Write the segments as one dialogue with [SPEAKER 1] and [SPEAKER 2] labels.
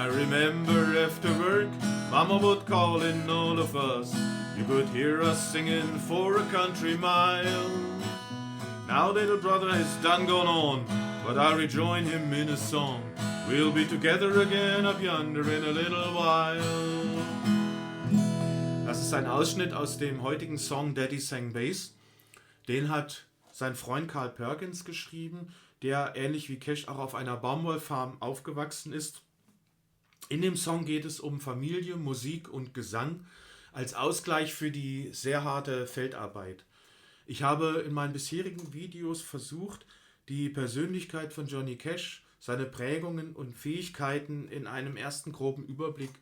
[SPEAKER 1] I remember after work, Mama would call in all of us. You could hear us singing for a country mile. Now little brother is done gone on, but I rejoin him in a song. We'll be together again up yonder in a little while. Das ist ein Ausschnitt aus dem heutigen Song Daddy Sang Bass. Den hat sein Freund Carl Perkins geschrieben, der ähnlich wie Cash auch auf einer Baumwollfarm aufgewachsen ist. In dem Song geht es um Familie, Musik und Gesang als Ausgleich für die sehr harte Feldarbeit. Ich habe in meinen bisherigen Videos versucht, die Persönlichkeit von Johnny Cash, seine Prägungen und Fähigkeiten in einem ersten groben Überblick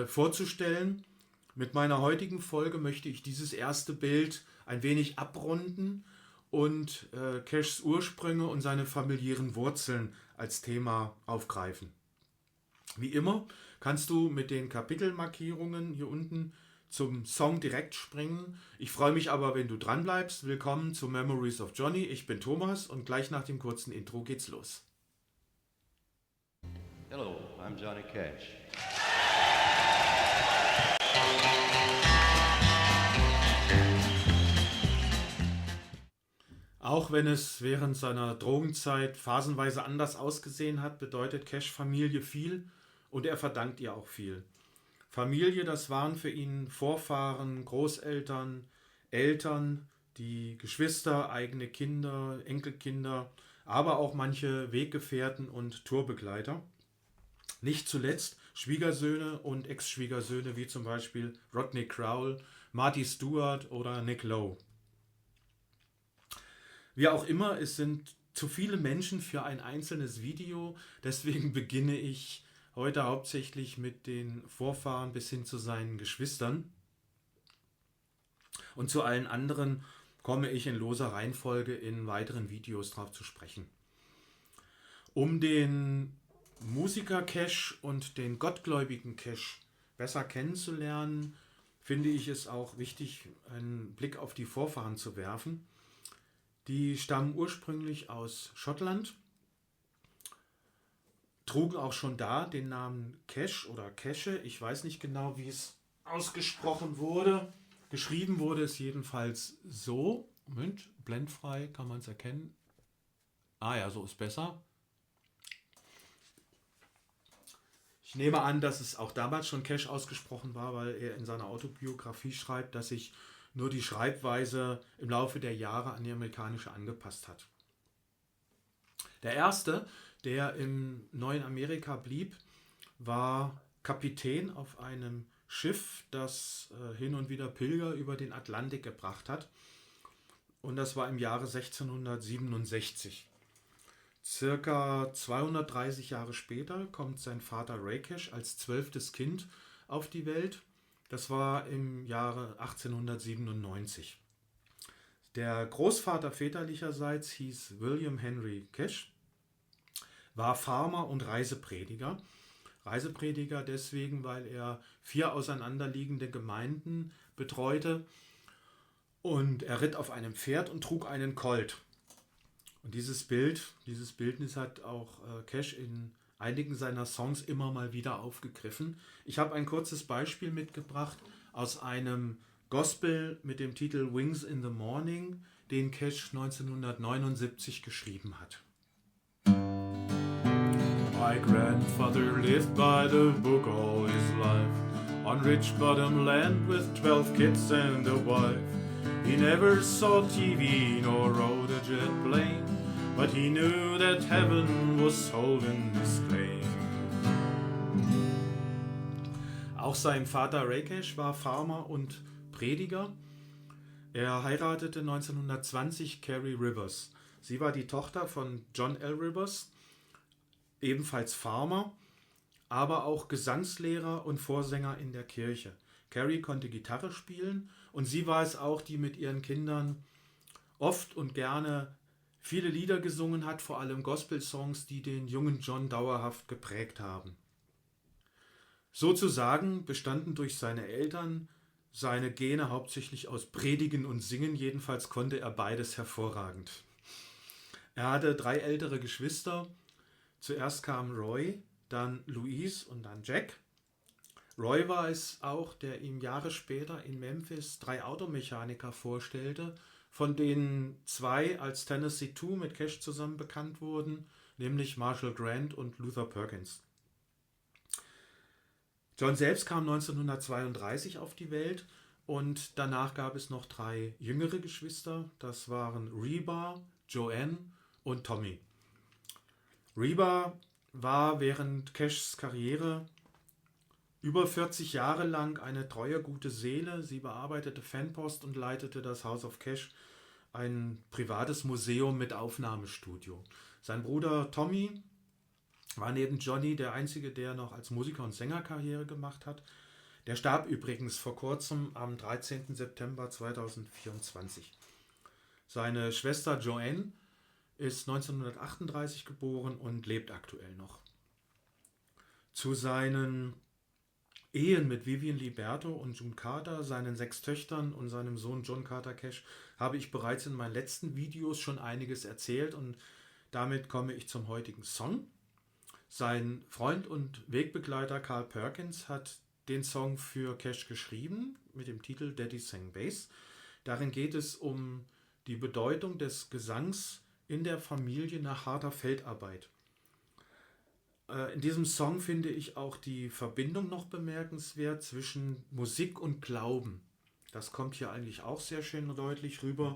[SPEAKER 1] vorzustellen. Mit meiner heutigen Folge möchte ich dieses erste Bild ein wenig abrunden und Cashs Ursprünge und seine familiären Wurzeln als Thema aufgreifen. Wie immer kannst du mit den Kapitelmarkierungen hier unten zum Song direkt springen. Ich freue mich aber, wenn du dran bleibst. Willkommen zu Memories of Johnny. Ich bin Thomas und gleich nach dem kurzen Intro geht's los.
[SPEAKER 2] Hello, I'm Johnny Cash.
[SPEAKER 1] Auch wenn es während seiner Drogenzeit phasenweise anders ausgesehen hat, bedeutet Cash Familie viel und er verdankt ihr auch viel. Familie, das waren für ihn Vorfahren, Großeltern, Eltern, die Geschwister, eigene Kinder, Enkelkinder, aber auch manche Weggefährten und Tourbegleiter. Nicht zuletzt Schwiegersöhne und Ex-Schwiegersöhne wie zum Beispiel Rodney Crowell, Marty Stewart oder Nick Lowe. Wie auch immer, es sind zu viele Menschen für ein einzelnes Video, deswegen beginne ich heute hauptsächlich mit den Vorfahren bis hin zu seinen Geschwistern. Und zu allen anderen komme ich in loser Reihenfolge in weiteren Videos drauf zu sprechen. Um den Musiker Cash und den gottgläubigen Cash besser kennenzulernen, finde ich es auch wichtig, einen Blick auf die Vorfahren zu werfen. Die stammen ursprünglich aus Schottland, trugen auch schon da den Namen Cash oder Keshe. Ich weiß nicht genau, wie es ausgesprochen wurde. Geschrieben wurde es jedenfalls so. Moment, blendfrei kann man es erkennen. Ah ja, so ist besser. Ich nehme an, dass es auch damals schon Cash ausgesprochen war, weil er in seiner Autobiografie schreibt, dass sich nur die Schreibweise im Laufe der Jahre an die amerikanische angepasst hat. Der erste, der im neuen Amerika blieb, war Kapitän auf einem Schiff, das hin und wieder Pilger über den Atlantik gebracht hat. Und das war im Jahre 1667. Circa 230 Jahre später kommt sein Vater Ray Cash als 12. Kind auf die Welt. Das war im Jahre 1897. Der Großvater väterlicherseits hieß William Henry Cash, war Farmer und Reiseprediger. Reiseprediger deswegen, weil er 4 auseinanderliegende Gemeinden betreute und er ritt auf einem Pferd und trug einen Colt. Und dieses Bildnis hat auch Cash in einigen seiner Songs immer mal wieder aufgegriffen. Ich habe ein kurzes Beispiel mitgebracht aus einem Gospel mit dem Titel Wings in the Morning, den Cash 1979 geschrieben hat. My grandfather lived by the book all his life, on rich bottom land with 12 kids and a wife. He never saw TV nor rode a jet plane, but he knew that heaven was holding his claim. Auch sein Vater Ray Cash war Farmer und Prediger. Er heiratete 1920 Carrie Rivers. Sie war die Tochter von John L. Rivers, ebenfalls Farmer, aber auch Gesangslehrer und Vorsänger in der Kirche. Carrie konnte Gitarre spielen und sie war es auch, die mit ihren Kindern oft und gerne viele Lieder gesungen hat, vor allem Gospel-Songs, die den jungen John dauerhaft geprägt haben. Sozusagen bestanden durch seine Eltern seine Gene hauptsächlich aus Predigen und Singen, jedenfalls konnte er beides hervorragend. Er hatte 3 ältere Geschwister. Zuerst kam Roy, dann Louise und dann Jack. Roy war es auch, der ihm Jahre später in Memphis 3 Automechaniker vorstellte, von denen 2 als Tennessee 2 mit Cash zusammen bekannt wurden, nämlich Marshall Grant und Luther Perkins. John selbst kam 1932 auf die Welt und danach gab es noch 3 jüngere Geschwister. Das waren Reba, Joanne und Tommy. Reba war während Cashs Karriere über 40 Jahre lang eine treue, gute Seele. Sie bearbeitete Fanpost und leitete das House of Cash, ein privates Museum mit Aufnahmestudio. Sein Bruder Tommy war neben Johnny der Einzige, der noch als Musiker und Sänger Karriere gemacht hat. Der starb übrigens vor kurzem am 13. September 2024. Seine Schwester Joanne ist 1938 geboren und lebt aktuell noch. Zu seinen Ehen mit Vivian Liberto und June Carter, seinen 6 Töchtern und seinem Sohn John Carter Cash habe ich bereits in meinen letzten Videos schon einiges erzählt und damit komme ich zum heutigen Song. Sein Freund und Wegbegleiter Carl Perkins hat den Song für Cash geschrieben mit dem Titel Daddy Sang Bass. Darin geht es um die Bedeutung des Gesangs in der Familie nach harter Feldarbeit. In diesem Song finde ich auch die Verbindung noch bemerkenswert zwischen Musik und Glauben. Das kommt hier eigentlich auch sehr schön deutlich rüber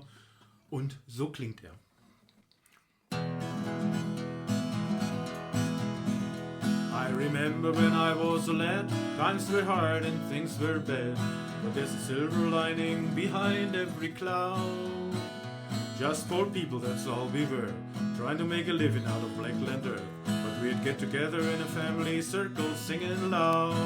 [SPEAKER 1] und so klingt er. I remember when I was a lad, times were hard and things were bad, but there's a silver lining behind every cloud. Just 4 people, that's all we were, trying to make a living out of blackland earth, but we'd get together in a family circle singing loud.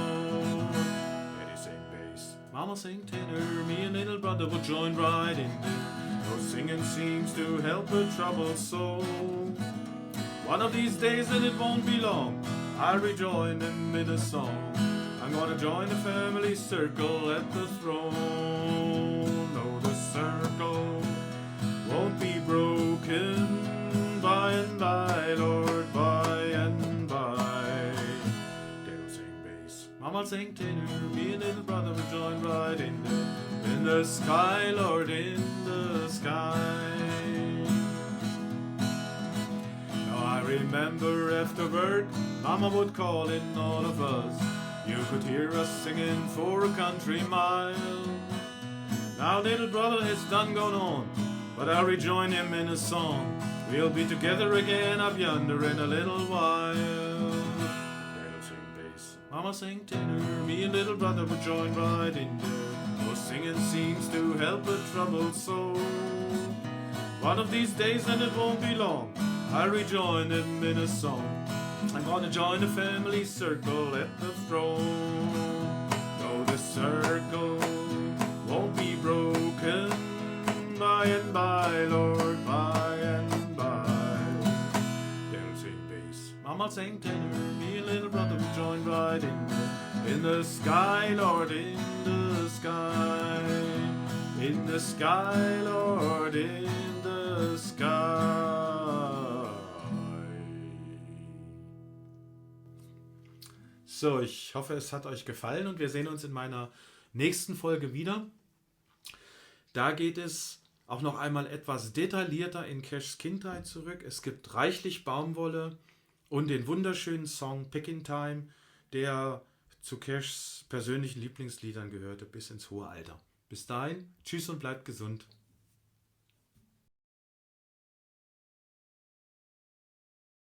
[SPEAKER 1] Daddy sang bass, Mama sang tenor, me and little brother would join right in there. No singing seems to help a troubled soul. One of these days, and it won't be long, I'll rejoin them in a song. I'm gonna join the family circle at the throne. No, the circle won't be broken by and by, Lord, by and by. Dad'll sing bass, Mama'll sing tenor, me and little brother will join right in the sky, Lord, in the sky. I remember afterward, Mama would call in all of us. You could hear us singing for a country mile. Now little brother is done gone on, but I'll rejoin him in a song. We'll be together again up yonder in a little while. Dad'll sing bass, Mama sing tenor, me and little brother would join right in there. For singing seems to help a troubled soul. One of these days, and it won't be long, I'll rejoin them in a song. I'm gonna join the family circle at the throne. No, the circle won't be broken by and by, Lord, by and by. They'll sing bass, Mama'll sing tenor, me and little brother will join right in the sky, Lord, in the sky. In the sky, Lord, in the sky. So, ich hoffe, es hat euch gefallen und wir sehen uns in meiner nächsten Folge wieder. Da geht es auch noch einmal etwas detaillierter in Cashs Kindheit zurück. Es gibt reichlich Baumwolle und den wunderschönen Song Pickin' Time, der zu Cashs persönlichen Lieblingsliedern gehörte bis ins hohe Alter. Bis dahin, tschüss und bleibt gesund.